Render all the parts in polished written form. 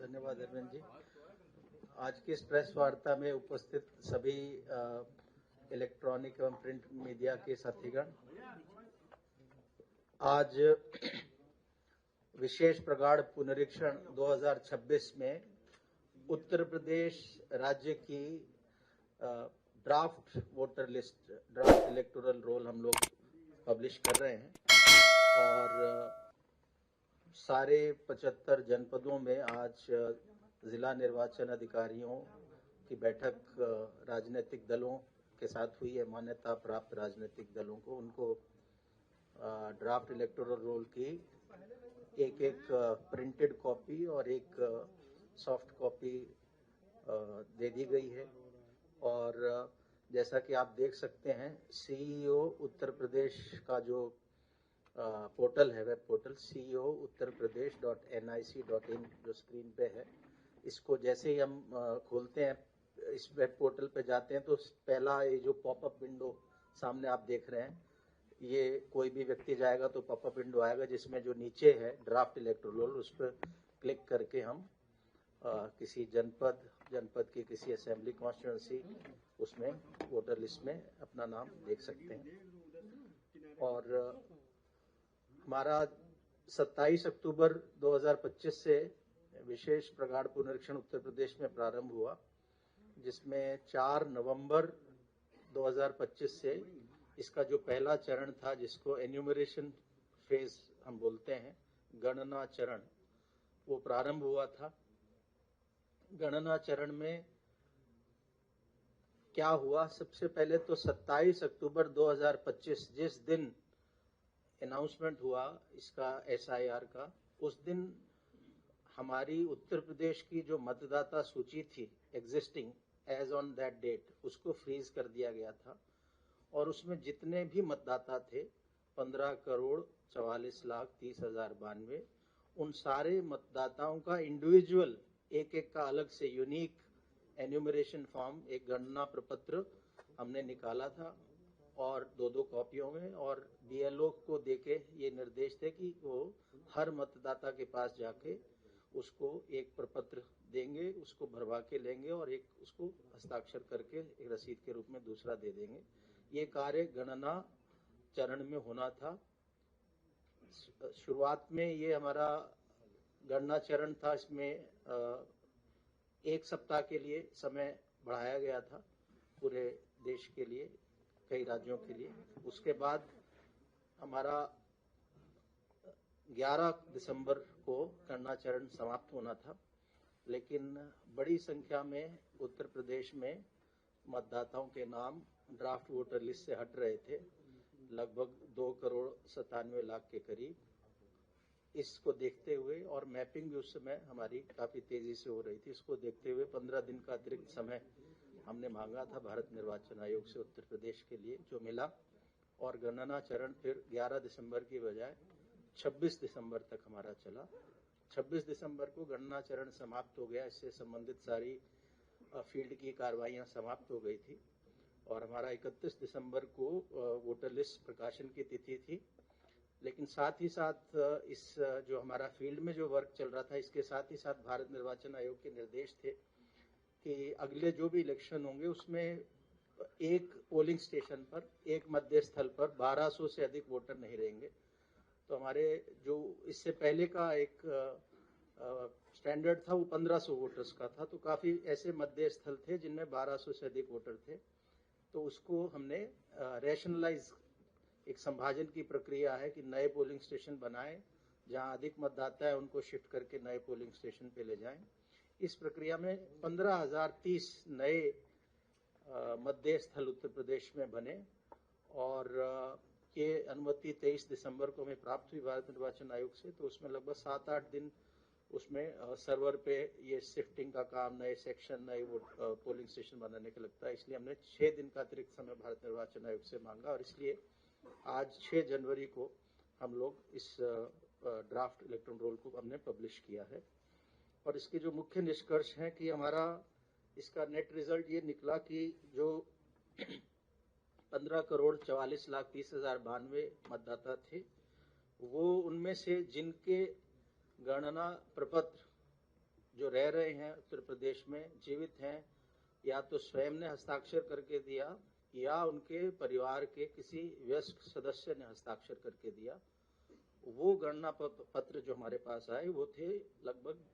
धन्यवाद अरविंद जी। आज की इस प्रेस वार्ता में उपस्थित सभी इलेक्ट्रॉनिक एवं प्रिंट मीडिया के साथीगण, आज विशेष प्रगाढ़ पुनरीक्षण 2026 में उत्तर प्रदेश राज्य की draft voter list, draft electoral role हम लोग पब्लिश कर रहे हैं और सारे 75 जनपदों में आज जिला निर्वाचन अधिकारियों की बैठक राजनीतिक दलों के साथ हुई है। मान्यता प्राप्त राजनीतिक दलों को उनको ड्राफ्ट इलेक्टोरल रोल की एक प्रिंटेड कॉपी और एक सॉफ्ट कॉपी दे दी गई है। और जैसा कि आप देख सकते हैं, सीईओ उत्तर प्रदेश का जो पोर्टल है, वेब पोर्टल CEO uttarpradesh.nic.in जो स्क्रीन पे है, इसको जैसे ही हम खोलते हैं, इस वेब पोर्टल पे जाते हैं तो पहला ये जो पॉपअप विंडो सामने आप देख रहे हैं, ये कोई भी व्यक्ति जाएगा तो पॉपअप विंडो आएगा जिसमें जो नीचे है ड्राफ्ट इलेक्टोरल रोल, उस पर क्लिक करके हम किसी जनपद की किसी असेंबली कॉन्स्टिट्यूंसी उसमें वोटर लिस्ट में अपना नाम देख सकते हैं। और हमारा 27 अक्टूबर 2025 से विशेष प्रगाढ़ पुनरीक्षण उत्तर प्रदेश में प्रारंभ हुआ, जिसमें 4 नवंबर 2025 से इसका जो पहला चरण था, जिसको एन्यूमरेशन फेज हम बोलते हैं, गणना चरण, वो प्रारंभ हुआ था। गणना चरण में क्या हुआ, सबसे पहले तो 27 अक्टूबर 2025 जिस दिन अनाउंसमेंट हुआ इसका SIR का, उस दिन हमारी उत्तर प्रदेश की जो मतदाता सूची थी existing as on that date, उसको फ्रीज कर दिया गया था और उसमें जितने भी मतदाता थे 15,44,30,092, उन सारे मतदाताओं का इंडिविजुअल एक का अलग से यूनिक एन्यूमरेशन फॉर्म, एक गणना प्रपत्र हमने निकाला था और 2 कॉपियों में, और BLO को देके ये निर्देश थे कि वो हर मतदाता के पास जाके उसको एक प्रपत्र देंगे, उसको भरवा के लेंगे और एक उसको हस्ताक्षर करके एक रसीद के रूप में दूसरा दे देंगे। ये कार्य गणना चरण में होना था। शुरुआत में ये हमारा गणना चरण था, इसमें 1 सप्ताह के लिए समय बढ़ाया गया था पूरे देश के लिए, कई राज्यों के लिए। उसके बाद हमारा 11 दिसंबर को गणना चरण समाप्त होना था, लेकिन बड़ी संख्या में उत्तर प्रदेश में मतदाताओं के नाम ड्राफ्ट वोटर लिस्ट से हट रहे थे, लगभग 2,97,00,000 के करीब। इसको देखते हुए, और मैपिंग भी उस समय हमारी काफी तेजी से हो रही थी, इसको देखते हुए 15 दिन का अतिरिक्त समय हमने मांगा था भारत निर्वाचन आयोग से उत्तर प्रदेश के लिए, जो मिला। और गणना चरण फिर 11 दिसंबर की बजाय 26 दिसंबर तक हमारा चला। 26 दिसंबर को गणना चरण समाप्त हो गया, इससे संबंधित सारी फील्ड की कार्रवाइयां समाप्त हो गई थी और हमारा 31 दिसंबर को वोटर लिस्ट प्रकाशन की तिथि थी। लेकिन साथ ही साथ इस जो हमारा फील्ड में जो वर्क चल रहा था, इसके साथ ही साथ भारत निर्वाचन आयोग के निर्देश थे कि अगले जो भी इलेक्शन होंगे उसमें एक पोलिंग स्टेशन पर, एक मध्य स्थल पर 1200 से अधिक वोटर नहीं रहेंगे। तो हमारे जो इससे पहले का एक स्टैंडर्ड था वो 1500 वोटर्स का था, तो काफी ऐसे मध्य स्थल थे जिनमें 1200 से अधिक वोटर थे। तो उसको हमने रैशनलाइज, एक संभाजन की प्रक्रिया है कि नए पोलिंग स्टेशन बनाएं, जहां अधिक मतदाता है उनको शिफ्ट करके नए पोलिंग स्टेशन पे ले जाएं। इस प्रक्रिया में 15,030 नए मध्य स्थल उत्तर प्रदेश में बने और ये अनुमति 23 दिसंबर को हमें प्राप्त हुई भारत निर्वाचन आयोग से। तो उसमें लगभग 7-8 दिन उसमें सर्वर पे ये शिफ्टिंग का काम, नए सेक्शन, नए पोलिंग स्टेशन बनाने का लगता है, इसलिए हमने 6 दिन का अतिरिक्त समय भारत निर्वाचन आयोग से मांगा और इसलिए आज 6 जनवरी को हम लोग इस ड्राफ्ट इलेक्टोरल रोल को हमने पब्लिश किया है। और इसके जो मुख्य निष्कर्ष हैं कि हमारा इसका नेट रिजल्ट ये निकला कि जो 15,44,30,092 मतदाता थे, वो उनमें से जिनके गणना प्रपत्र जो रह रहे हैं उत्तर प्रदेश में, जीवित हैं, या तो स्वयं ने हस्ताक्षर करके दिया या उनके परिवार के किसी वयस्क सदस्य ने हस्ताक्षर करके दिया। वो गणना पत्र जो हमारे पास आए वो थे लगभग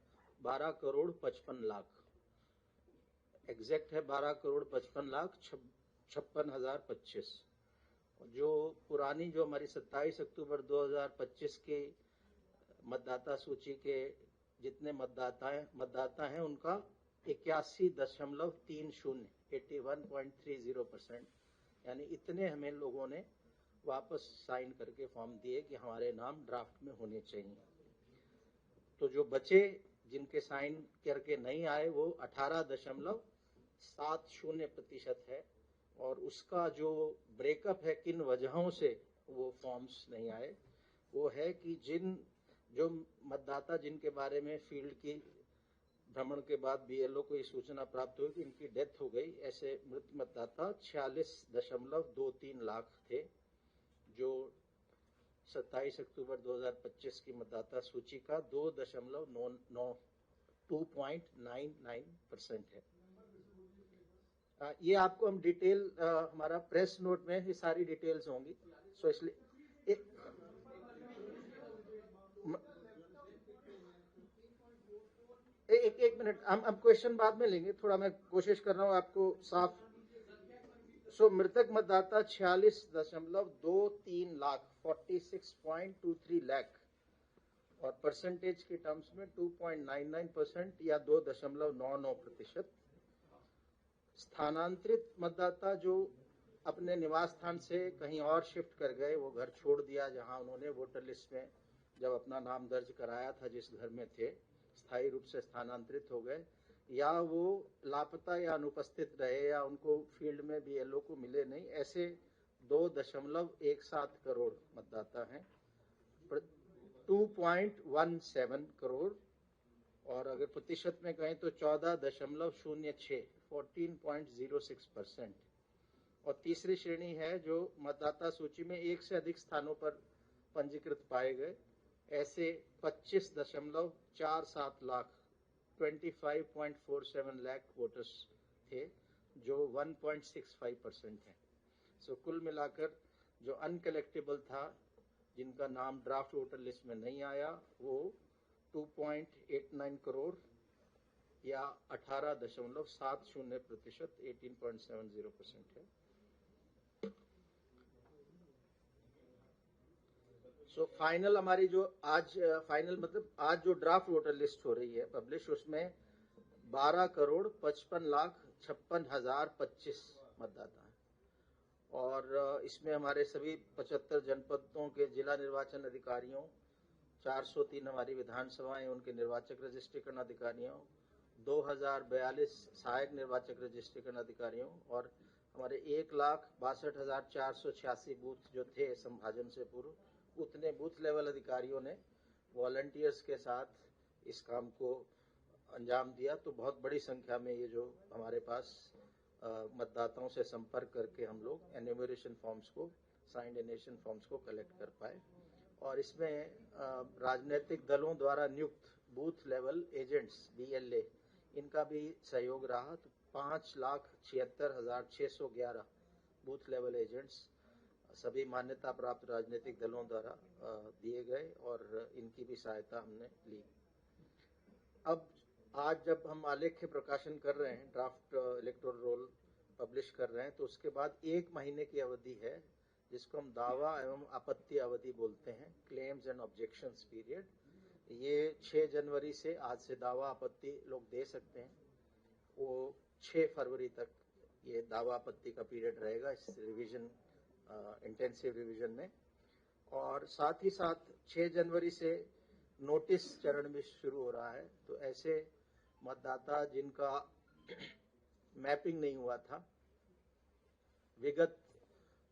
12 करोड़ 55 लाख, एग्जैक्ट है 12 करोड़ 55 लाख 56,025। जो पुरानी जो हमारी 27 अक्टूबर 2025 की मतदाता सूची के जितने मतदाता हैं उनका 81.30 81.30%, यानी इतने हमें लोगों ने वापस साइन करके फॉर्म दिए कि हमारे नाम ड्राफ्ट में होने चाहिए। तो जो बचे जिनके साइन करके नहीं आए वो 18.70% है, और उसका जो ब्रेकअप है किन वजहों से वो फॉर्म्स नहीं आए, वो है कि जो मतदाता जिनके बारे में फील्ड की भ्रमण के बाद बीएलओ को ये सूचना प्राप्त हुई कि इनकी डेथ हो गई, ऐसे मृत मतदाता 46.23 लाख थे, जो 27 अक्टूबर 2025 की मतदाता सूची का 2.99% है। ये आपको हम डिटेल हमारा प्रेस नोट में ये सारी डिटेल्स होंगी, सो इसलिए एक मिनट, हम क्वेश्चन बाद में लेंगे, थोड़ा मैं कोशिश कर रहा हूँ आपको साफ। सो मृतक मतदाता 46.23 लाख 46.23 लाख, और परसेंटेज के टर्म्स में 2.99% या 2.99%। स्थानांतरित मतदाता जो अपने निवास स्थान से कहीं और शिफ्ट कर गए, वो घर छोड़ दिया जहां उन्होंने वोटर लिस्ट में जब अपना नाम दर्ज कराया था, जिस घर में थे, स्थायी रूप से स्थानांतरित हो गए, या वो लापता या अनुपस्थित रहे या उनको फील्ड में बीएलओ को मिले नहीं, ऐसे 2.17 करोड़ मतदाता हैं, 2.17 करोड़। और अगर प्रतिशत में कहें तो 14.06 14.06%। और तीसरी श्रेणी है जो मतदाता सूची में एक से अधिक स्थानों पर पंजीकृत पाए गए, ऐसे 25.47 लाख 25.47 लाख वोटर्स थे, जो 1.65% है। सो कुल मिलाकर जो अनकलेक्टेबल था, जिनका नाम ड्राफ्ट वोटर लिस्ट में नहीं आया, वो 2.89 करोड़ या 18.70%, 18.70% है। सो फाइनल हमारी जो आज फाइनल मतलब आज जो ड्राफ्ट वोटर लिस्ट हो रही है पब्लिश, उसमें 12 करोड़ 55 लाख 56,025 मतदाता हैं, और इसमें हमारे सभी 75 जनपदों के जिला निर्वाचन अधिकारियों, 403 हमारी विधानसभाएं उनके निर्वाचक रजिस्ट्रेशन अधिकारियों, 2042 सहायक निर्वाचक रजिस्ट्रेशन अधिकारियों, और हमारे 1,62,486 बूथ जो थे संभाजन से पूर्व, उतने बूथ लेवल अधिकारियों ने वॉलंटियर्स के साथ इस काम को अंजाम दिया। तो बहुत बड़ी संख्या में ये जो हमारे पास मतदाताओं से संपर्क करके हम लोग एन्यूमरेशन फॉर्म्स को, साइंड एनेशन फॉर्म्स को कलेक्ट कर पाए। और इसमें राजनीतिक दलों द्वारा नियुक्त बूथ लेवल एजेंट्स BLA, इनका भी सहयोग रहा। तो 5,76,611 बूथ लेवल एजेंट्स सभी मान्यता प्राप्त राजनीतिक दलों द्वारा दिए गए, और इनकी भी सहायता हमने ली। अब आज जब हम आलेख्य प्रकाशन कर रहे हैं, ड्राफ्ट इलेक्टोरल रोल पब्लिश कर रहे हैं, तो उसके बाद 1 महीने की अवधि है, जिसको हम दावा एवं आपत्ति अवधि बोलते हैं, क्लेम्स एंड ऑब्जेक्शंस पीरियड। ये 6 जनवरी से, आज से दावा आपत्ति लोग दे सकते हैं, वो 6 फरवरी तक ये दावा आपत्ति का पीरियड रहेगा इस रिवीजन, इंटेंसिव रिवीजन में। और साथ ही साथ 6 जनवरी से नोटिस चरण भी शुरू हो रहा है। तो ऐसे मतदाता जिनका मैपिंग नहीं हुआ था, विगत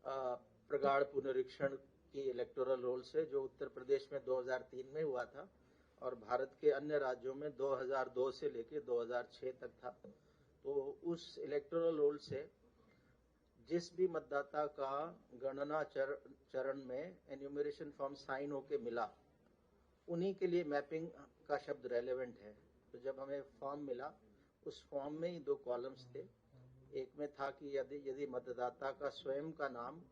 प्रगाढ़ पुनरीक्षण की इलेक्टोरल रोल से, जो उत्तर प्रदेश में 2003 में हुआ था और भारत के अन्य राज्यों में 2002 से लेकर 2006 तक था, तो उस इलेक्टोरल रोल से जिस भी मतदाता का गणना चरण में एन्यूमरेशन फॉर्म साइन होके मिला, उन्हीं के लिए मैपिंग का शब्द रेलेवेंट है। तो जब हमें फॉर्म मिला, उस फॉर्म में ही 2 कॉलम्स थे। एक में था कि यदि मतदाता का स्वयं का नाम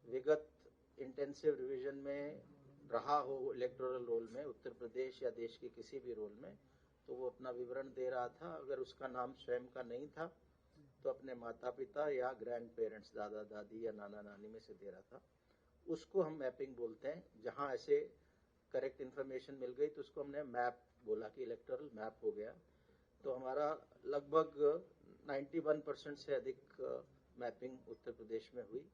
विगत इंटेंसिव रिवीजन में रहा हो इलेक्टोरल रोल में, उत्तर प्रदेश या देश के किसी भी रोल में, तो वो अपना विवरण दे रहा था। अगर उसका नाम स्वयं का नहीं था तो अपने माता पिता या ग्रैंड पेरेंट्स, दादा दादी या नाना नानी में से दे रहा था। उसको हम मैपिंग बोलते हैं। जहां ऐसे करेक्ट इन्फॉर्मेशन मिल गई तो उसको हमने मैप बोला कि इलेक्टोरल मैप हो गया। तो हमारा लगभग 91% से अधिक मैपिंग उत्तर प्रदेश में हुई।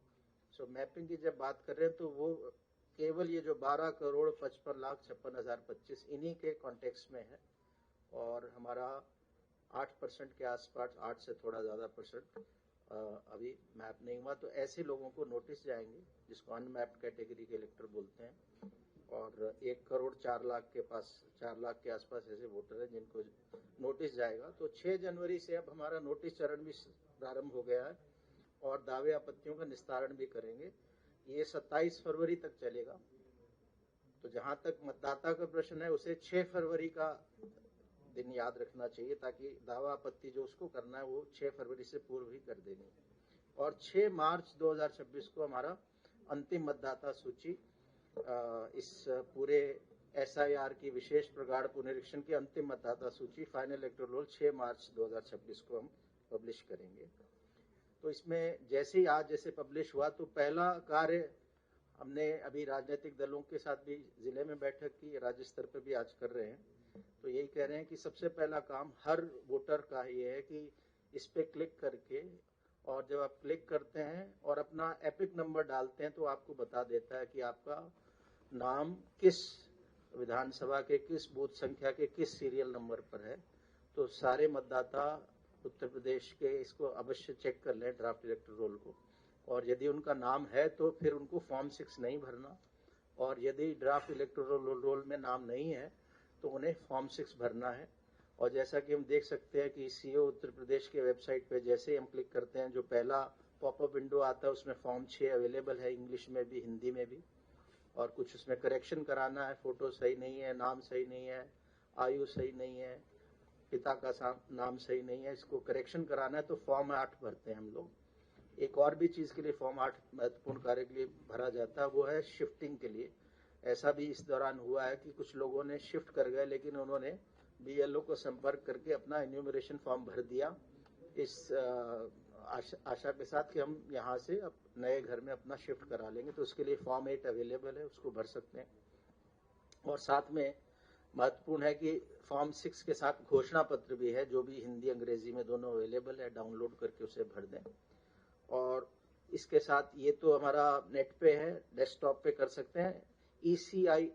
सो मैपिंग की जब बात कर रहे हैं तो वो केवल ये जो 12,55,56,025 इन्हीं के कॉन्टेक्स्ट में है, और हमारा 8% के आसपास, 8 से थोड़ा ज़्यादा परसेंट अभी मैप नहीं हुआ। तो ऐसे लोगों को नोटिस जाएंगे, जिसको अनमैप्ड कैटेगरी के इलेक्टर बोलते हैं, और 1,04,00,000 के पास, 4 लाख के आसपास ऐसे वोटर हैं जिनको नोटिस जाएगा। तो 6 जनवरी से अब हमारा नोटिस चरण भी प्रारंभ हो गया है और दावे आपत्तियों का निस्तारण भी करेंगे। ये 27 फरवरी तक चलेगा। तो जहां तक मतदाता का प्रश्न है, उसे 6 फरवरी का दिन याद रखना चाहिए, ताकि दावा आपत्ति जो उसको करना है वो 6 फरवरी से पूर्व ही कर देनी। और 6 मार्च 2026 को हमारा अंतिम मतदाता सूची, इस पूरे SIR की विशेष प्रगाढ़ पुनरीक्षण की अंतिम मतदाता सूची, फाइनल इलेक्टोरल रोल 6 मार्च 2026 को हम पब्लिश करेंगे। तो इसमें जैसे ही आज जैसे पब्लिश हुआ, तो पहला कार्य हमने अभी राजनीतिक दलों के साथ भी जिले में बैठक की, राज्य स्तर पर भी आज कर रहे हैं। तो यही कह रहे हैं कि सबसे पहला काम हर वोटर का ये है कि इस पे क्लिक करके, और जब आप क्लिक करते हैं और अपना एपिक नंबर डालते हैं तो आपको बता देता है कि आपका नाम किस विधानसभा के किस बूथ संख्या के किस सीरियल नंबर पर है। तो सारे मतदाता उत्तर प्रदेश के इसको अवश्य चेक कर लें, ड्राफ्ट इलेक्टोरल रोल को, और यदि उनका नाम है तो फिर उनको फॉर्म 6 नहीं भरना, और यदि ड्राफ्ट इलेक्टोरल रोल में नाम नहीं है तो उन्हें फॉर्म 6 भरना है। और जैसा कि हम देख सकते हैं कि सीओ उत्तर प्रदेश के वेबसाइट पे जैसे ही हम क्लिक करते हैं, जो पहला पॉपअप विंडो आता है उसमें फॉर्म 6 अवेलेबल है, इंग्लिश में भी हिंदी में भी, और कुछ उसमें करेक्शन कराना है, फोटो सही नहीं है, नाम सही नहीं है, आयु सही नहीं है, पिता का नाम सही नहीं है, इसको करेक्शन कराना है, तो फॉर्म 8 भरते हैं हम लोग। एक और भी चीज के लिए फॉर्म 8 महत्वपूर्ण कार्य के लिए भरा जाता है, वो है शिफ्टिंग के लिए। ऐसा भी इस दौरान हुआ है कि कुछ लोगों ने शिफ्ट कर गए, लेकिन उन्होंने BLO को संपर्क करके अपना इन्यूमरेशन फॉर्म भर दिया, इस आशा के साथ कि हम यहाँ से नए घर में अपना शिफ्ट करा लेंगे। तो उसके लिए फॉर्म 8 अवेलेबल है, उसको भर सकते हैं। और साथ में महत्वपूर्ण है कि फॉर्म 6 के साथ घोषणा पत्र भी है, जो भी हिंदी अंग्रेजी में दोनों अवेलेबल है, डाउनलोड करके उसे भर दें। और इसके साथ ये तो हमारा नेट पे है, डेस्कटॉप पे कर सकते हैं, ECI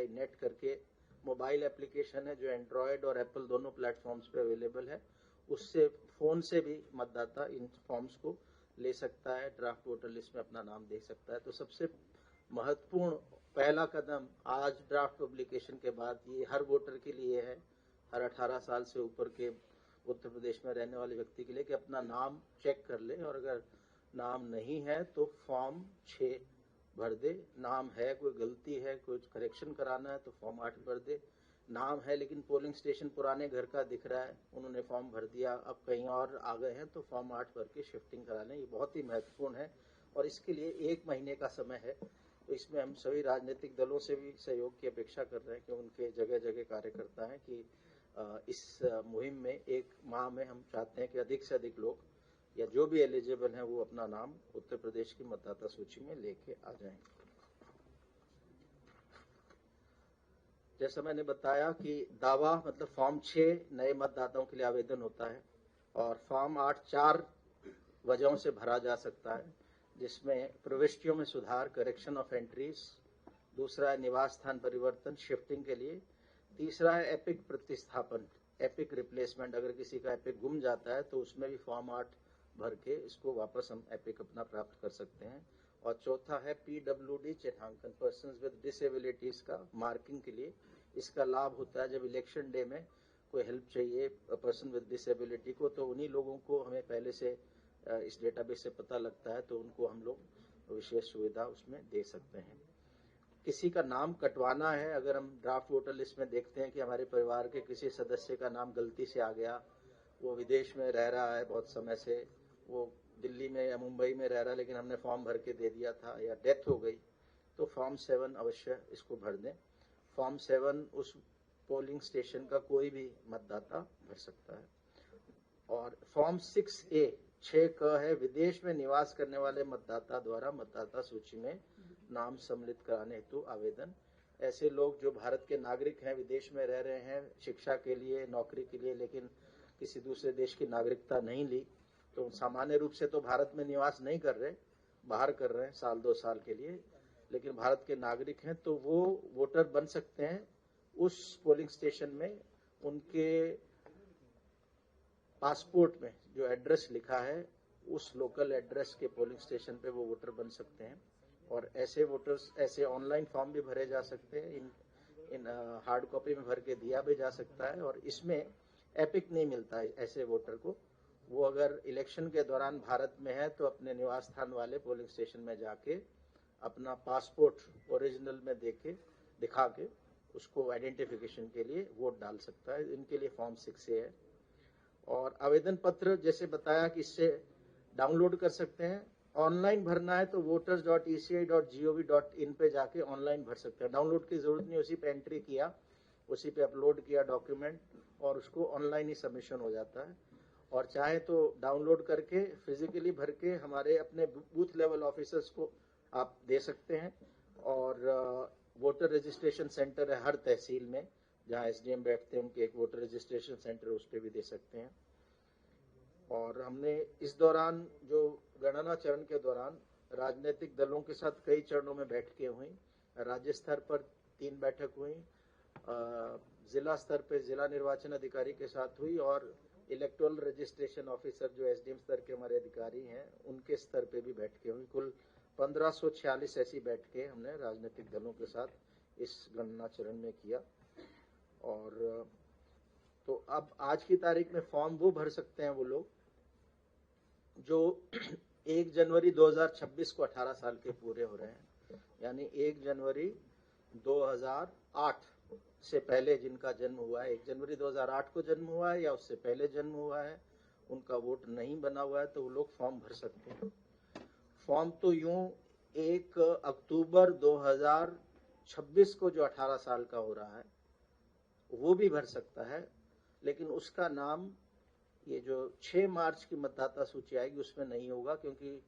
नेट करके मोबाइल एप्लीकेशन है जो एंड्रॉयड और एप्पल दोनों प्लेटफॉर्म्स पे अवेलेबल है। उससे फोन से भी मतदाता इन फॉर्म्स को ले सकता है, ड्राफ्ट वोटर लिस्ट में अपना नाम दे सकता है। तो सबसे महत्वपूर्ण पहला कदम आज ड्राफ्ट पब्लिकेशन के बाद ये हर वोटर के लिए है, हर 18 साल से ऊपर के उत्तर प्रदेश में रहने वाले व्यक्ति के लिए, कि अपना नाम चेक कर ले, और अगर नाम नहीं है तो फॉर्म 6 भर दे। नाम है, कोई गलती है, कोई करेक्शन कराना है तो फॉर्म 8 भर दे। नाम है लेकिन पोलिंग स्टेशन पुराने घर का दिख रहा है, उन्होंने फॉर्म भर दिया, अब कहीं और आ गए हैं, तो फॉर्म 8 भर के शिफ्टिंग करा लें। ये बहुत ही महत्वपूर्ण है और इसके लिए 1 महीने का समय है। तो इसमें हम सभी राजनीतिक दलों से भी सहयोग की अपेक्षा कर रहे हैं कि उनके जगह जगह कार्यकर्ता हैं कि इस मुहिम में 1 माह में हम चाहते हैं कि अधिक से अधिक लोग या जो भी एलिजिबल हैं वो अपना नाम उत्तर प्रदेश की मतदाता सूची में लेके आ जाएं। जैसा मैंने बताया कि दावा मतलब फॉर्म 6 नए मतदाताओं के लिए आवेदन होता है, और फॉर्म 8 4 वजहों से भरा जा सकता है, जिसमें प्रविष्टियों में सुधार, करेक्शन ऑफ एंट्रीज, दूसरा है निवास स्थान परिवर्तन, शिफ्टिंग के लिए, तीसरा है एपिक प्रतिस्थापन, एपिक रिप्लेसमेंट, अगर किसी का एपिक गुम जाता है तो उसमें भी फॉर्म 8 भर के इसको वापस हम एपिक अपना प्राप्त कर सकते हैं, और चौथा है PWD चिन्हांकन, पर्सन्स विद डिसेबिलिटीज का मार्किंग के लिए। इसका लाभ होता है जब इलेक्शन डे में कोई हेल्प चाहिए पर्सन विद डिसेबिलिटी को, तो उन्हीं लोगों को हमें पहले से इस डेटाबेस से पता लगता है, तो उनको हम लोग विशेष सुविधा उसमें दे सकते हैं। किसी का नाम कटवाना है, अगर हम ड्राफ्ट वोटर लिस्ट में देखते हैं कि हमारे परिवार के किसी सदस्य का नाम गलती से आ गया, वो विदेश में रह रहा है बहुत समय से, वो दिल्ली में या मुंबई में रह रहा है, लेकिन हमने फॉर्म भर के दे दिया था, या डेथ हो गई, तो फॉर्म 7 अवश्य इसको भर दें। फॉर्म 7 उस पोलिंग स्टेशन का कोई भी मतदाता भर सकता है। और फॉर्म 6A 6 है, विदेश में निवास करने वाले मतदाता द्वारा मतदाता सूची में नाम सम्मिलित कराने हेतु आवेदन। ऐसे लोग जो भारत के नागरिक हैं, विदेश में रह रहे हैं शिक्षा के लिए, नौकरी के लिए, लेकिन किसी दूसरे देश की नागरिकता नहीं ली, तो सामान्य रूप से तो भारत में निवास नहीं कर रहे, बाहर कर रहे हैं साल 2 साल के लिए, लेकिन भारत के नागरिक हैं, तो वो वोटर बन सकते हैं। उस पोलिंग स्टेशन में उनके पासपोर्ट में जो एड्रेस लिखा है, उस लोकल एड्रेस के पोलिंग स्टेशन पे वो वोटर बन सकते हैं। और ऐसे वोटर्स, ऐसे ऑनलाइन फॉर्म भी भरे जा सकते हैं, इन हार्ड कॉपी में भर के दिया भी जा सकता है। और इसमें एपिक नहीं मिलता है ऐसे वोटर को। वो अगर इलेक्शन के दौरान भारत में है तो अपने निवास स्थान वाले पोलिंग स्टेशन में जाके अपना पासपोर्ट ओरिजिनल में दिखा के उसको आइडेंटिफिकेशन के लिए वोट डाल सकता है। इनके लिए फॉर्म 6A है। और आवेदन पत्र जैसे बताया कि इससे डाउनलोड कर सकते हैं। ऑनलाइन भरना है तो voters.eci.gov.in पे जाके ऑनलाइन भर सकते हैं, डाउनलोड की जरूरत नहीं, उसी पे एंट्री किया, उसी पे अपलोड किया डॉक्यूमेंट, और उसको ऑनलाइन ही सबमिशन हो जाता है। और चाहे तो डाउनलोड करके फिजिकली भर के हमारे अपने बूथ लेवल ऑफिसर्स को आप दे सकते हैं। और वोटर रजिस्ट्रेशन सेंटर है हर तहसील में, जहाँ SDM बैठते हैं, उनके एक वोटर रजिस्ट्रेशन सेंटर, उस पर भी दे सकते हैं। और हमने इस दौरान, जो गणना चरण के दौरान, राजनीतिक दलों के साथ कई चरणों में बैठकें हुई। राज्य स्तर पर 3 बैठक हुई, जिला स्तर पर जिला निर्वाचन अधिकारी के साथ हुई, और इलेक्टोरल रजिस्ट्रेशन ऑफिसर जो SDM स्तर के हमारे अधिकारी हैं, उनके स्तर पे भी बैठकें हुई। कुल 1546 ऐसी बैठकें हमने राजनीतिक दलों के साथ इस गणना चरण में किया। और तो अब आज की तारीख में फॉर्म वो भर सकते हैं वो लोग जो 1 जनवरी 2026 को 18 साल के पूरे हो रहे हैं, यानी 1 जनवरी 2008 से पहले जिनका जन्म हुआ है, 1 जनवरी 2008 को जन्म हुआ है या उससे पहले जन्म हुआ है, उनका वोट नहीं बना हुआ है, तो वो लोग फॉर्म भर सकते हैं। फॉर्म तो यूं 1 अक्टूबर 2026 को जो 18 साल का हो रहा है वो भी भर सकता है, लेकिन उसका नाम ये जो 6 मार्च की मतदाता सूची आएगी उसमें नहीं होगा, क्योंकि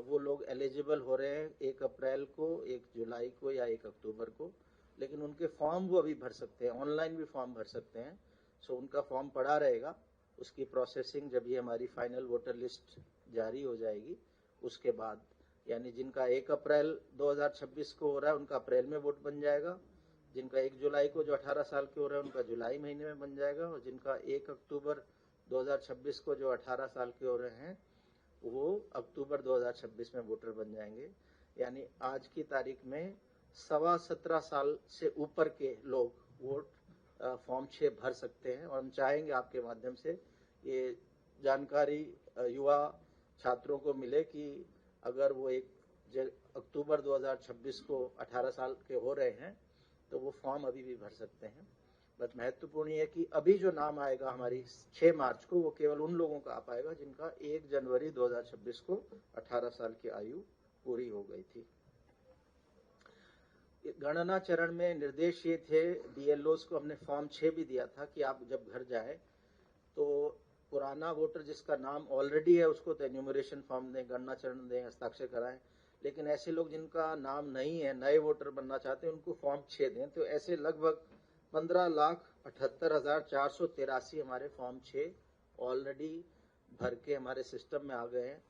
वो लोग एलिजिबल हो रहे हैं 1 अप्रैल को, 1 जुलाई को या 1 अक्टूबर को, लेकिन उनके फॉर्म वो अभी भर सकते हैं, ऑनलाइन भी फॉर्म भर सकते हैं। सो उनका फॉर्म पड़ा रहेगा, उसकी प्रोसेसिंग जब ये हमारी फाइनल वोटर लिस्ट जारी हो जाएगी उसके बाद, यानी जिनका 1 अप्रैल 2026 को हो रहा है उनका अप्रैल में वोट बन जाएगा, जिनका 1 जुलाई को जो 18 साल के हो रहे हैं उनका जुलाई महीने में बन जाएगा, और जिनका 1 अक्टूबर 2026 को जो 18 साल के हो रहे हैं वो अक्टूबर 2026 में वोटर बन जाएंगे। यानी आज की तारीख में 17.25 साल से ऊपर के लोग वोट फॉर्म 6 भर सकते हैं। और हम चाहेंगे आपके माध्यम से ये जानकारी युवा छात्रों को मिले कि अगर वो 1 अक्टूबर 2026 को 18 साल के हो रहे हैं तो वो फॉर्म अभी भी भर सकते हैं। बस महत्वपूर्ण है कि अभी जो नाम आएगा हमारी 6 मार्च को, वो केवल उन लोगों का आ पाएगा जिनका 1 जनवरी 2026 को 18 साल की आयु पूरी हो गई थी। गणना चरण में निर्देश ये थे, BLOs को हमने फॉर्म 6 भी दिया था कि आप जब घर जाए तो पुराना वोटर जिसका नाम ऑलरेडी है उसको तो एन्यूमरेशन फॉर्म दें, गणना चरण दें, हस्ताक्षर कराएं, लेकिन ऐसे लोग जिनका नाम नहीं है, नए वोटर बनना चाहते हैं, उनको फॉर्म 6 दें। तो ऐसे लगभग 15,78,483 हमारे फॉर्म 6 ऑलरेडी भर के हमारे सिस्टम में आ गए हैं।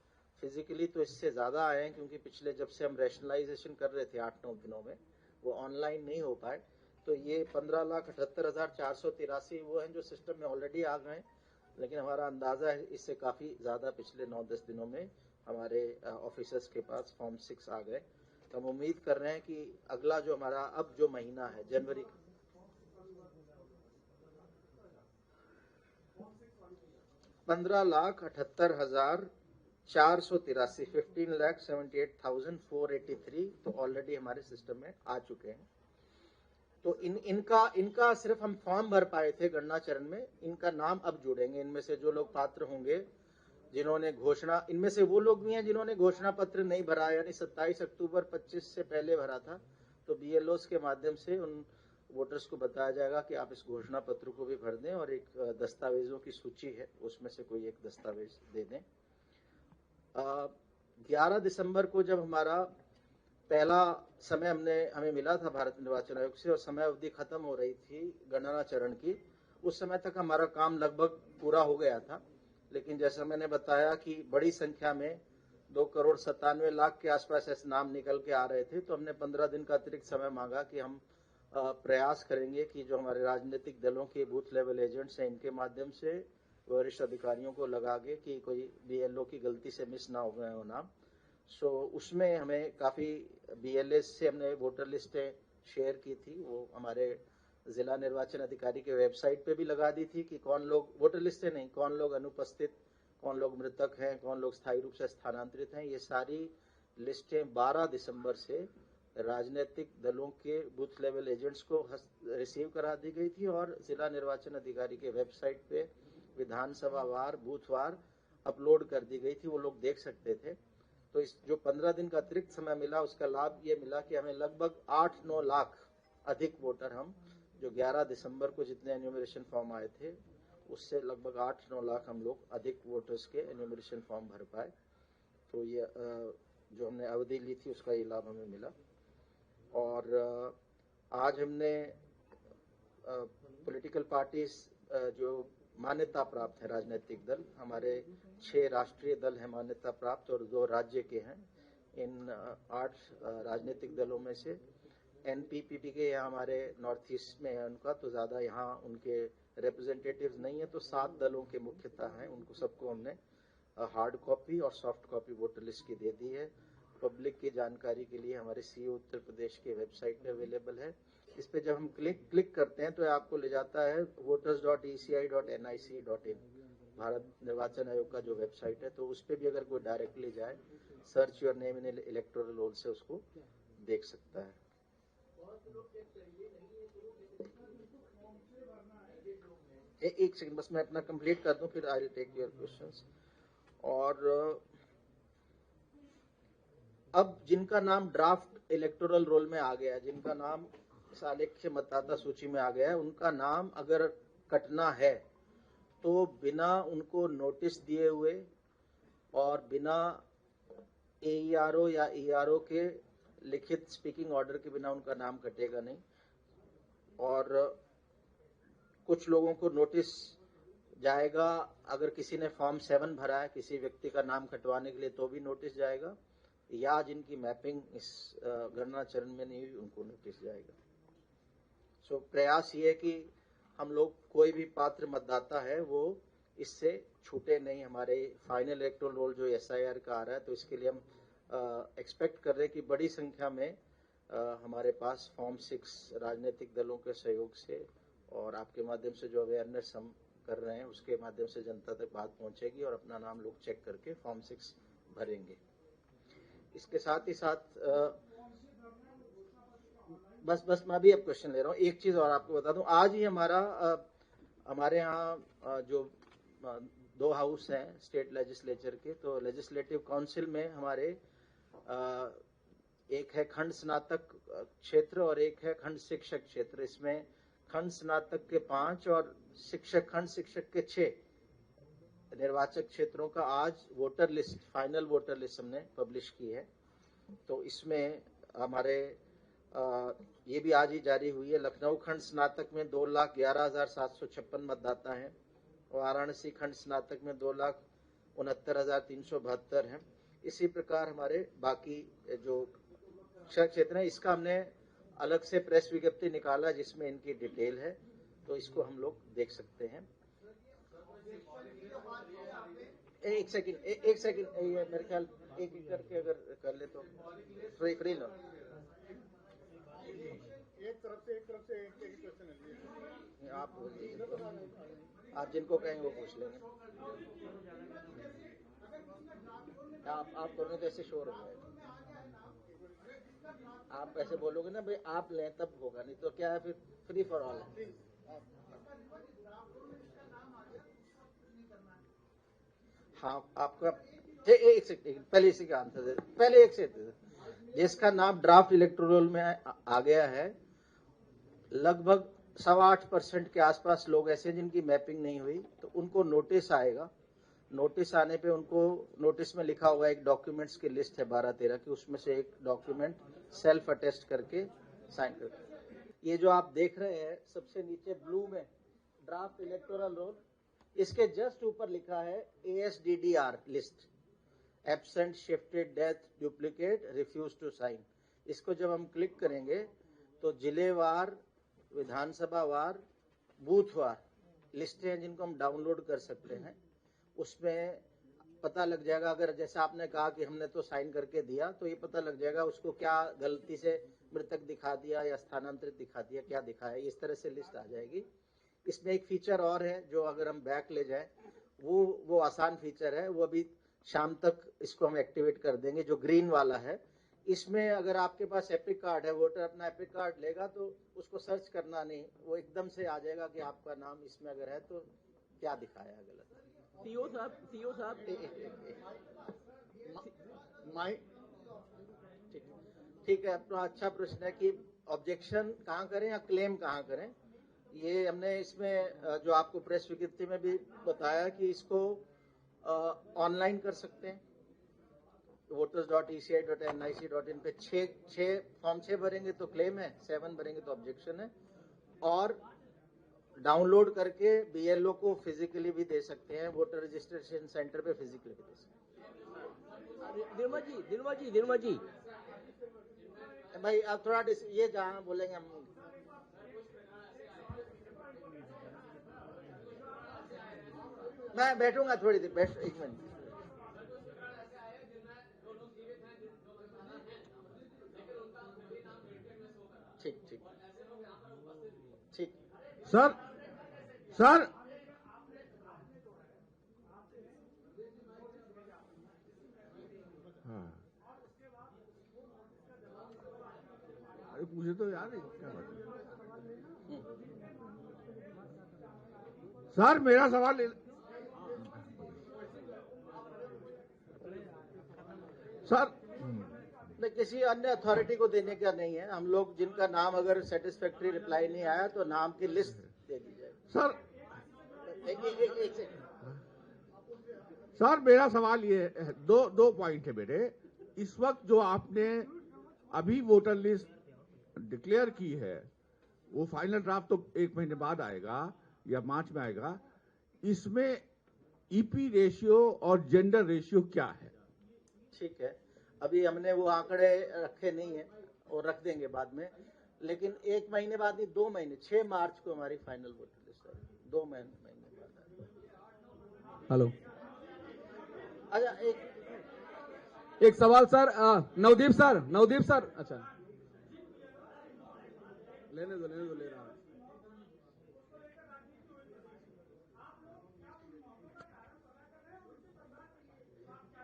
फिजिकली तो इससे ज्यादा आए हैं, क्योंकि पिछले जब से हम रैशनलाइजेशन कर रहे थे 8-9 दिनों में, वो ऑनलाइन नहीं हो पाए, तो ये 15,78,483 वो हैं जो सिस्टम में ऑलरेडी आ गए, लेकिन हमारा अंदाजा है इससे काफी ज्यादा पिछले 9-10 दिनों में हमारे ऑफिसर्स के पास फॉर्म 6 आ गए। तो हम उम्मीद कर रहे हैं कि अगला जो हमारा अब जो महीना है जनवरी, 15,78,483 483 15,78,483 तो ऑलरेडी हमारे सिस्टम में आ चुके हैं। तो इनका सिर्फ हम फॉर्म भर पाए थे गणना चरण में, इनका नाम अब जुड़ेंगे। इनमें से जो लोग पात्र होंगे जिन्होंने घोषणा, इनमें से वो लोग भी हैं जिन्होंने घोषणा पत्र नहीं भरा, यानी 27 अक्टूबर 25 से पहले भरा था, तो BLOs के माध्यम से उन वोटर्स को बताया जाएगा कि आप इस घोषणा पत्र को भी भर दें और एक दस्तावेजों की सूची है उसमें से कोई एक दस्तावेज दे दें। 11 दिसंबर को जब हमारा पहला समय हमें मिला था भारत निर्वाचन आयोग से और समय अवधि खत्म हो रही थी गणना चरण की, उस समय तक हमारा काम लगभग पूरा हो गया था। लेकिन जैसा मैंने बताया कि बड़ी संख्या में 2,97,00,000 के आसपास ऐसे नाम निकल के आ रहे थे, तो हमने 15 दिन का अतिरिक्त समय मांगा कि हम प्रयास करेंगे कि जो हमारे राजनीतिक दलों के बूथ लेवल एजेंट्स हैं इनके माध्यम से वरिष्ठ अधिकारियों को लगा के कि कोई BLO की गलती से मिस ना हो गए हो नाम। सो उसमें हमें काफ़ी BLS से हमने वोटर लिस्टें शेयर की थी, वो हमारे जिला निर्वाचन अधिकारी के वेबसाइट पे भी लगा दी थी कि कौन लोग, वोटर लिस्टें नहीं, कौन लोग अनुपस्थित, कौन लोग मृतक हैं, कौन लोग स्थायी रूप से स्थानांतरित हैं। ये सारी लिस्टें 12 दिसंबर से राजनीतिक दलों के बूथ लेवल एजेंट्स को रिसीव करा दी गई थी और जिला निर्वाचन अधिकारी के वेबसाइट पे विधानसभा वार बूथवार अपलोड कर दी गई थी, वो लोग देख सकते थे। तो इस जो 15 दिन का अतिरिक्त समय मिला उसका लाभ ये मिला कि हमें लगभग 8-9 लाख अधिक वोटर, हम जो 11 दिसंबर को जितने एन्यूमरेशन फॉर्म आए थे उससे लगभग 8-9 लाख हम लोग अधिक वोटर्स के एन्यूमरेशन फॉर्म भर पाए। तो ये जो हमने अवधि ली थी उसका ये लाभ हमें मिला। और आज हमने पॉलिटिकल पार्टीज जो मान्यता प्राप्त है, राजनीतिक दल, हमारे 6 राष्ट्रीय दल हैं मान्यता प्राप्त और 2 राज्य के हैं। इन 8 राजनीतिक दलों में से NPPP के यहाँ हमारे नॉर्थ ईस्ट में है उनका, तो ज़्यादा यहाँ उनके रिप्रेजेंटेटिव्स नहीं है, तो 7 दलों के मुख्यतः हैं, उनको सबको हमने हार्ड कॉपी और सॉफ्ट कॉपी वोटर लिस्ट की दे दी है। पब्लिक की जानकारी के लिए हमारे CO उत्तर प्रदेश के वेबसाइट पे अवेलेबल है। इस पे जब हम क्लिक करते हैं तो आपको ले जाता है voters.eci.nic.in, भारत निर्वाचन आयोग का जो वेबसाइट है। तो उस पे भी अगर कोई डायरेक्टली जाए, search your name in electoral roll से उसको देख सकता है। एक सेकंड बस मैं अपना कंप्लीट कर दूं, फिर I will take your questions. और अब जिनका नाम ड्राफ्ट इलेक्टोरल रोल में आ गया है, जिनका नाम सालेख्य मतदाता सूची में आ गया है, उनका नाम अगर कटना है तो बिना उनको नोटिस दिए हुए और बिना AERO या ERO के लिखित स्पीकिंग ऑर्डर के बिना उनका नाम कटेगा नहीं। और कुछ लोगों को नोटिस जाएगा, अगर किसी ने फॉर्म 7 भरा है किसी व्यक्ति का नाम कटवाने के लिए तो भी नोटिस जाएगा, या जिनकी मैपिंग इस गणना चरण में नहीं हुई उनको नोटिस जाएगा। सो प्रयास ये है कि हम लोग, कोई भी पात्र मतदाता है वो इससे छूटे नहीं। हमारे फाइनल इलेक्टोरल रोल जो SIR का आ रहा है, तो इसके लिए हम एक्सपेक्ट कर रहे हैं कि बड़ी संख्या में हमारे पास फॉर्म 6 राजनीतिक दलों के सहयोग से और आपके माध्यम से जो अवेयरनेस हम कर रहे हैं उसके माध्यम से जनता तक बात पहुंचेगी और अपना नाम लोग चेक करके फॉर्म 6 भरेंगे। इसके साथ ही साथ बस मैं भी अब क्वेश्चन ले रहा हूँ। एक चीज और आपको बता दूं, आज ही हमारे यहाँ जो 2 हाउस हैं स्टेट लेजिस्लेचर के, तो लेजिस्लेटिव काउंसिल में हमारे एक है खंड स्नातक क्षेत्र और एक है खंड शिक्षक क्षेत्र। इसमें खंड स्नातक के 5 और खंड शिक्षक के 6 निर्वाचक क्षेत्रों का आज voter list, final voter list हमने पब्लिश की है। तो इसमें हमारे ये भी आज ही जारी हुई है। लखनऊ खंड स्नातक में 2,11,756 मतदाता हैं, वाराणसी खंड स्नातक में 2,69,372 हैं। इसी प्रकार हमारे बाकी जो क्षेत्र है, इसका हमने अलग से प्रेस विज्ञप्ति निकाला जिसमें इनकी डिटेल है, तो इसको हम लोग देख सकते हैं। एक सेकंड ये मेरे ख्याल एक करके अगर कर ले तो फ्री लो। एक तरफ से एक क्वेश्चन है, आप जिनको कहेंगे वो पूछ लेंगे। आप करोगे तो ऐसे शोर हो जाएगा। आप ऐसे बोलोगे ना भाई आप लें तब होगा, नहीं तो क्या है फिर फ्री फॉर ऑल है। हाँ आपका एक सेकंड पहले इसी का आंसर दे, पहले एक सेकंड। जिसका नाम ड्राफ्ट इलेक्टोरल में आ गया है, लगभग 8.25% के आसपास लोग ऐसे जिनकी मैपिंग नहीं हुई, तो उनको नोटिस आएगा। नोटिस आने पे उनको नोटिस में लिखा हुआ एक डॉक्यूमेंट्स की लिस्ट है 12-13 की, उसमें से एक डॉक्यूमेंट सेल्फ अटेस्ट करके साइन कर। ये जो आप देख रहे हैं सबसे नीचे ब्लू में ड्राफ्ट इलेक्टोरल रोल, इसके जस्ट ऊपर लिखा है ASDDR list, absent, shifted, death, duplicate, refuse to sign. इसको जब हम क्लिक करेंगे तो जिलेवार, विधानसभा वार, बूथ वार लिस्टें हैं जिनको हम डाउनलोड कर सकते हैं। उसमें पता लग जाएगा, अगर जैसा आपने कहा कि हमने तो साइन करके दिया, तो ये पता लग जाएगा उसको क्या गलती से मृतक दिखा दिया या स्थानांतरित दिखा दिया, क्या दिखाया, इस तरह से लिस्ट आ जाएगी। इसमें एक फीचर और है जो अगर हम बैक ले जाएं, वो आसान फीचर है, वो अभी शाम तक इसको हम एक्टिवेट कर देंगे, जो ग्रीन वाला है। इसमें अगर आपके पास एपिक कार्ड है, वोटर अपना एपिक कार्ड लेगा तो उसको सर्च करना नहीं, वो एकदम से आ जाएगा कि आपका नाम इसमें अगर है तो क्या दिखाया है गलत। सीओ साहब माई ठीक है, अपना अच्छा प्रश्न है कि ऑब्जेक्शन कहाँ करें या क्लेम कहाँ करें। ये हमने इसमें जो आपको प्रेस विज्ञप्ति में भी बताया कि इसको ऑनलाइन कर सकते हैं। voters.eci.nic.in पे 6 फॉर्म 6 भरेंगे तो क्लेम है, 7 भरेंगे तो ऑब्जेक्शन है, और डाउनलोड करके BLO को फिजिकली भी दे सकते हैं, वोटर रजिस्ट्रेशन सेंटर पे फिजिकली भी दे सकते हैं। दिनवा जी भाई आप थोड़ा ये जहाँ बोलेंगे हम। मैं बैठूंगा थोड़ी देर, बैठ 1 मिनट। ठीक ठीक ठीक। सर हाँ, अरे पूछे तो यार क्या बात है। सर मेरा सवाल सर नहीं, किसी अन्य अथॉरिटी को देने का नहीं है। हम लोग जिनका नाम अगर सेटिस्फैक्ट्री रिप्लाई नहीं आया तो नाम की लिस्ट दे दी जाए। सर एक सर मेरा सवाल ये है, दो पॉइंट है मेरे। इस वक्त जो आपने अभी वोटर लिस्ट डिक्लेयर की है, वो फाइनल ड्राफ्ट तो 1 महीने बाद आएगा या मार्च में आएगा। इसमें ईपी रेशियो और जेंडर रेशियो क्या है? ठीक है, अभी हमने वो आंकड़े रखे नहीं है और रख देंगे बाद में, लेकिन 1 महीने बाद नहीं, 2 महीने, 6 मार्च को हमारी फाइनल वोटर लिस्ट है, 2 महीने बाद। हेलो, अच्छा एक सवाल सर, नवदीप सर, अच्छा लेने दो ले रहा हूं।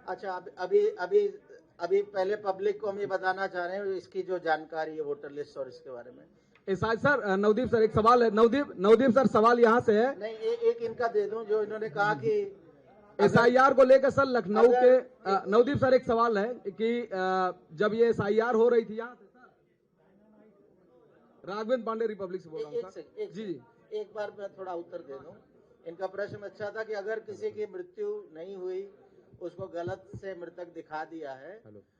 अच्छा, अभी पहले पब्लिक को हम ये बताना चाह रहे हैं इसकी जो जानकारी है वोटर लिस्ट और इसके बारे में। सर नवदीप सर एक सवाल है, नवदीप सर सवाल यहाँ से है। नहीं, एक इनका दे दूं जो इन्होंने कहा कि SIR को लेकर सर लखनऊ के नवदीप सर एक सवाल है कि जब ये SIR हो रही थी यहाँ से, सर राघवेंद्र पांडे रिपब्लिक से बोल रहा हूँ सर। जी एक बार मैं थोड़ा उत्तर दे दूं। इनका प्रश्न अच्छा था कि अगर किसी की मृत्यु नहीं हुई, उसको गलत से मृतक दिखा दिया है,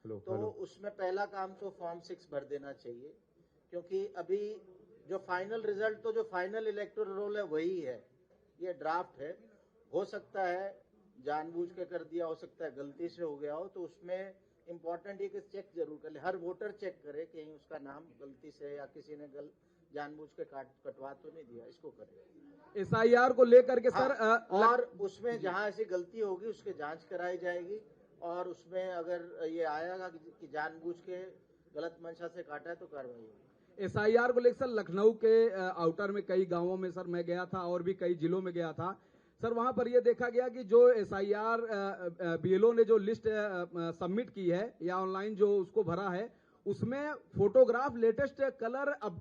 तो उसमें पहला काम तो फॉर्म 6 भर देना चाहिए, क्योंकि अभी जो फाइनल रिजल्ट, तो जो फाइनल इलेक्टोरल रोल है वही है, ये ड्राफ्ट है। हो सकता है जानबूझ के कर दिया, हो सकता है गलती से हो गया हो, तो उसमें इम्पोर्टेंट है कि चेक जरूर कर ले, हर वोटर चेक करे कहीं उसका नाम गलती से या किसी ने जानबूझ के कटवा तो नहीं दिया, इसको करे। SIR को लेकर के सर और उसमें जहां ऐसी गलती होगी उसकी जांच कराई जाएगी, और उसमें अगर ये आएगा कि जानबूझ के गलत मंशा से काटा है तो कार्रवाई होगी। SIR को लेकर सर लखनऊ के आउटर में कई गांवों में सर मैं गया था और भी कई जिलों में गया था, सर वहां पर यह देखा गया कि जो SIR BLO ने जो लिस्ट सबमिट की है या ऑनलाइन जो उसको भरा है, उसमें फोटोग्राफ लेटेस्ट कलर अब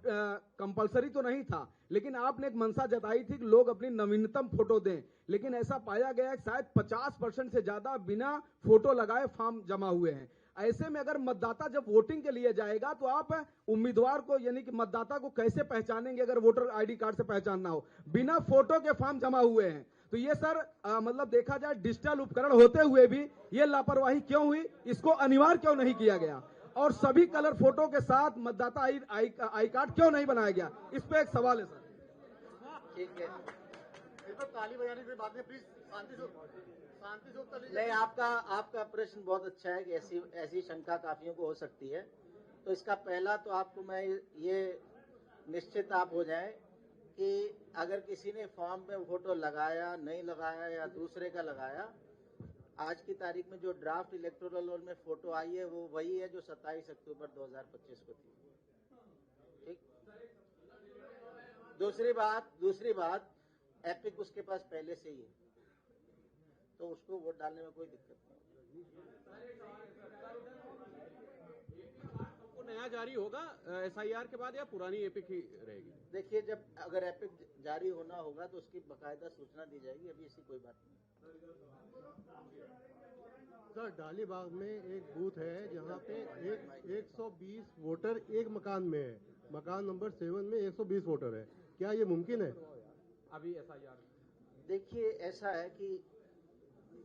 कंपलसरी तो नहीं था, लेकिन आपने एक मंशा जताई थी कि लोग अपनी नवीनतम फोटो दें, लेकिन ऐसा पाया गया है शायद 50% से ज्यादा बिना फोटो लगाए फॉर्म जमा हुए हैं। ऐसे में अगर मतदाता जब वोटिंग के लिए जाएगा तो आप उम्मीदवार को यानी कि मतदाता को कैसे पहचानेंगे अगर वोटर ID कार्ड से पहचानना हो, बिना फोटो के फॉर्म जमा हुए हैं। तो ये सर मतलब देखा जाए डिजिटल उपकरण होते हुए भी ये लापरवाही क्यों हुई, इसको अनिवार्य क्यों नहीं किया गया, और सभी कलर फोटो के साथ मतदाता आई कार्ड क्यों नहीं बनाया गया, इस पे एक सवाल है सर। ठीक है, इस पर ताली बजाने की बात नहीं, प्लीज शांति से उत्तर लीजिए। नहीं, आपका प्रश्न बहुत अच्छा है कि ऐसी शंका काफियों को हो सकती है। तो इसका पहला तो आपको मैं ये निश्चित आप हो जाएं कि अगर किसी ने फॉर्म में फोटो लगाया, नहीं लगाया या दूसरे का लगाया, आज की तारीख में जो ड्राफ्ट इलेक्टोरल रोल में फोटो आई है वो वही है जो 27 अक्टूबर 2025 को थी। ठीक। दूसरी बात एपिक उसके पास पहले से ही है, तो उसको वोट डालने में कोई दिक्कत नहीं। वो नया जारी होगा SIR के बाद या पुरानी एपिक ही रहेगी? देखिए, जब अगर एपिक जारी होना होगा तो उसकी बकायदा सूचना दी जाएगी, अभी ऐसी कोई बात नहीं। सर डालीबाग में एक बूथ है जहाँ पे 120 वोटर एक मकान में है, मकान नंबर 7 में 120 वोटर है, क्या ये मुमकिन है? अभी SIR देखिए, ऐसा है कि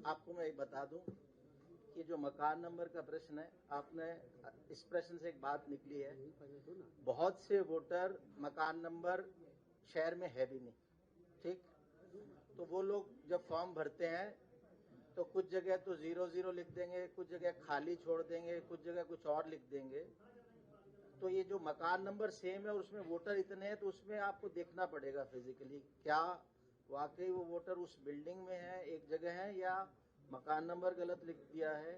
आपको मैं बता दूं कि जो मकान नंबर का प्रश्न है, आपने इस प्रश्न से एक बात निकली है, बहुत से वोटर मकान नंबर शहर में है भी नहीं। ठीक, तो वो लोग जब फॉर्म भरते हैं तो कुछ जगह तो 00 लिख देंगे, कुछ जगह खाली छोड़ देंगे, कुछ जगह कुछ और लिख देंगे। तो ये जो मकान नंबर सेम है और उसमें वोटर इतने हैं, तो उसमें आपको देखना पड़ेगा फिजिकली क्या वाकई वो वोटर उस बिल्डिंग में है, एक जगह है, या मकान नंबर गलत लिख दिया है।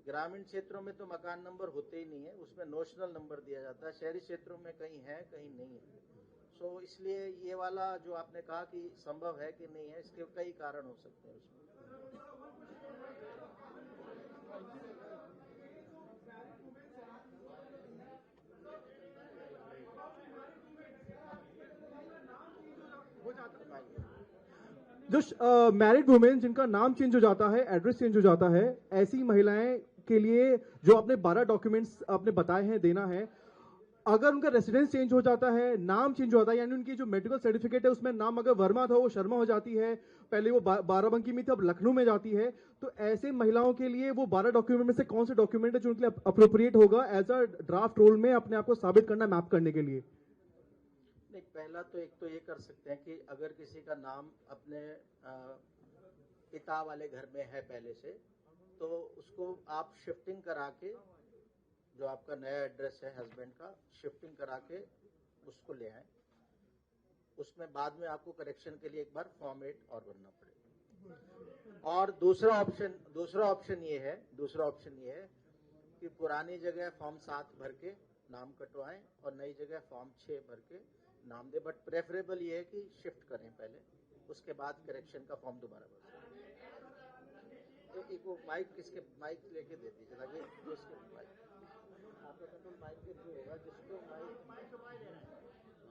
ग्रामीण क्षेत्रों में तो मकान नंबर होते ही नहीं है, उसमें नोशनल नंबर दिया जाता है। शहरी क्षेत्रों में कहीं है कहीं नहीं है। सो इसलिए ये वाला जो आपने कहा कि संभव है कि नहीं है, इसके कई कारण हो सकते हैं उसमें। जो मैरिड वुमेन जिनका नाम चेंज हो जाता है, एड्रेस चेंज हो जाता है, ऐसी महिलाएं के लिए जो आपने 12 डॉक्यूमेंट्स आपने बताए हैं देना है, अगर उनका रेसिडेंस चेंज हो जाता है, नाम चेंज हो जाता है, यानी उनकी जो मेडिकल सर्टिफिकेट है उसमें नाम अगर वर्मा था वो शर्मा हो जाती है, पहले वो बाराबंकी में थी अब लखनऊ में जाती है, तो ऐसे महिलाओं के लिए वो 12 डॉक्यूमेंट में से कौन से डॉक्यूमेंट है जो उनके लिए अप्रोप्रिएट होगा एज अ ड्राफ्ट रोल में अपने आप को साबित करना, मैप करने के लिए? नहीं, पहला तो एक तो ये कर सकते हैं कि अगर किसी का नाम अपने पिता वाले घर में है पहले से, तो उसको आप शिफ्टिंग करा के, जो आपका नया एड्रेस है हस्बैंड का, शिफ्टिंग करा के उसको ले आए। उसमें बाद में आपको करेक्शन के लिए एक बार फॉर्म 8 और भरना पड़ेगा। और दूसरा ऑप्शन ये है कि पुरानी जगह फॉर्म 7 भर के नाम कटवाएं और नई जगह फॉर्म 6 भर के नाम दे, बट प्रेफरेबल ये है कि शिफ्ट करें पहले, उसके बाद करेक्शन का फॉर्म दोबारा भरें। एक वो माइक लेके दे दीजिए ताकि जिसके माइक आपका कंट्रोल माइक के थ्रू होगा, जिसको माइक।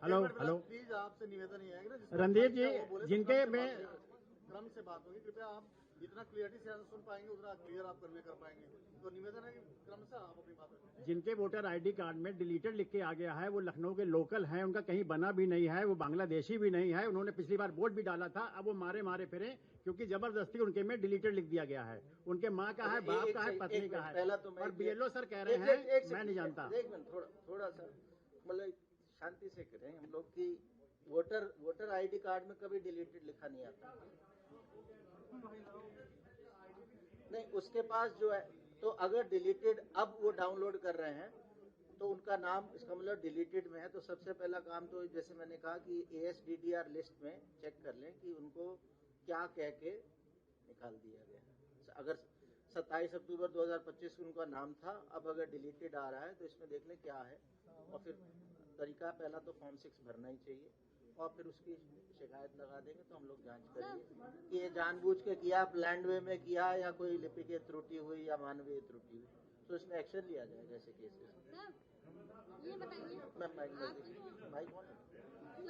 हेलो प्लीज, आपसे निवेदन ये है कि रणदीप जी, जिनके में क्रम से बात होगी, कृपया आप जितना क्लियरिटी से सुन पाएंगे उतना क्लियर आप कन्वे कर पाएंगे, तो निवेदन है कि क्रम से आप अपनी बात रखें। जिनके वोटर ID कार्ड में डिलीटेड लिख के आ गया है, वो लखनऊ के लोकल हैं, उनका कहीं बना भी नहीं है, वो बांग्लादेशी भी नहीं है, उन्होंने पिछली बार वोट भी डाला था, अब वो मारे फिरे क्योंकि जबरदस्ती उनके में डिलीटेड लिख दिया गया है। उनके माँ का है, बाप का है, पत्नी का है, और BLO सर कह रहे हैं मैं नहीं जानता। एक मिनट, थोड़ा सा मतलब शांति से करें हम लोग की वोटर ID कार्ड में कभी डिलीटेड लिखा नहीं आता। नहीं, उसके पास जो है, तो अगर डिलीटेड अब वो डाउनलोड कर रहे हैं तो उनका नाम इसका मतलब डिलीटेड में है, तो सबसे पहला काम तो जैसे मैंने कहा कि ASDDR लिस्ट में चेक कर लें कि उनको क्या कह के निकाल दिया गया। अगर 27 अक्टूबर 2025 को उनका नाम था, अब अगर डिलीटेड आ रहा है तो इसमें देख लें क्या है, और फिर तरीका पहला तो फॉर्म 6 भरना ही चाहिए, और फिर उसकी शिकायत लगा देंगे, तो हम लोग जांच करेंगे कि ये जानबूझ के किया, प्लान्ड वे में किया, या कोई लिपिकीय त्रुटि हुई या मानवीय त्रुटि हुई, तो इसमें एक्शन लिया जाएगा ऐसे केसेस। ये बताइए, मैम माइक कौन है?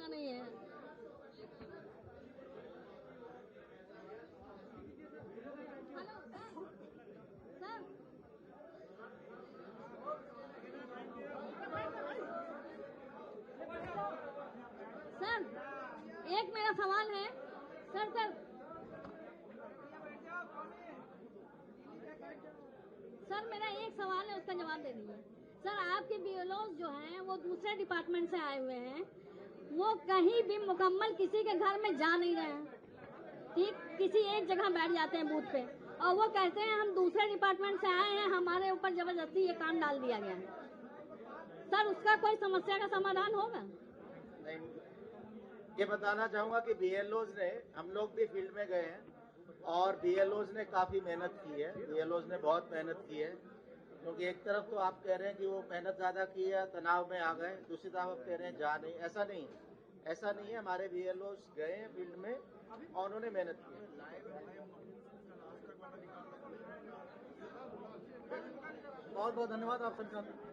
नहीं है। हेलो सर, सर एक मेरा सवाल है सर मेरा एक सवाल है, उसका जवाब दे दीजिए। सर आपके बीएलओज जो हैं वो दूसरे डिपार्टमेंट से आए हुए हैं, वो कहीं भी मुकम्मल किसी के घर में जा नहीं रहे हैं, ठीक, किसी एक जगह बैठ जाते हैं बूथ पे, और वो कहते हैं हम दूसरे डिपार्टमेंट से आए हैं, हमारे ऊपर जबरदस्ती ये काम डाल दिया गया है। सर उसका कोई समस्या का समाधान होगा? नहीं, ये बताना चाहूंगा कि बीएलओज ने, हम लोग भी फील्ड में गए हैं और बीएलओज ने काफी मेहनत की है, बीएलओज ने बहुत मेहनत की है, क्योंकि एक तरफ तो आप कह रहे हैं कि वो मेहनत ज्यादा की है, तनाव में आ गए, दूसरी तरफ आप कह रहे हैं जा नहीं, ऐसा नहीं है। हमारे बीएलओज गए हैं फील्ड में और उन्होंने मेहनत की है। बहुत बहुत धन्यवाद आप सभी।